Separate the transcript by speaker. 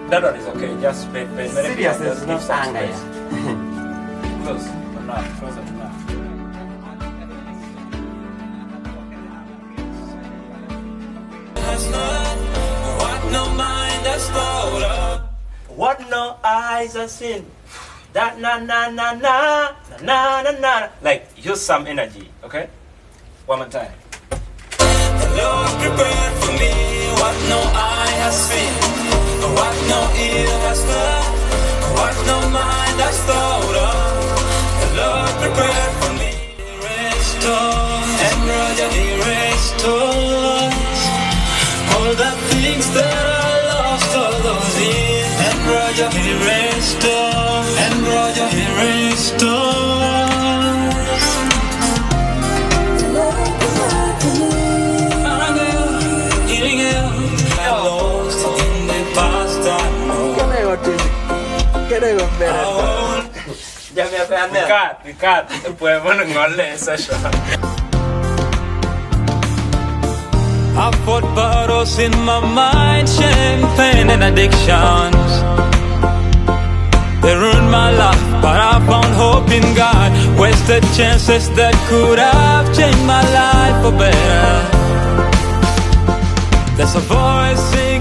Speaker 1: That one is okay. Just pay.
Speaker 2: Serious is
Speaker 1: Just
Speaker 2: no
Speaker 1: give some
Speaker 2: sang
Speaker 1: space.
Speaker 2: ya.
Speaker 1: Close. Close them now.
Speaker 3: What no mind has thought of.
Speaker 1: What no eyes have seen. That na na na na na na na na. Like use some energy, okay? One more time.
Speaker 3: The Lord prepared for me what no eye has seen, what no ear has heard, what no mind has thought of. The Lord prepared for me. Restore, and Roger he restores all the things that I lost all those years. And Roger he restores, and Roger he restores.
Speaker 2: Cái này còn về Dạ mẹ fan nè.
Speaker 1: Picat. Después bueno ngole session.
Speaker 3: I fought battles in my mind, shame, pain and addictions. They ruined my life, but I found hope in God. Wasted chances that could have changed my life for better. There's a voice singing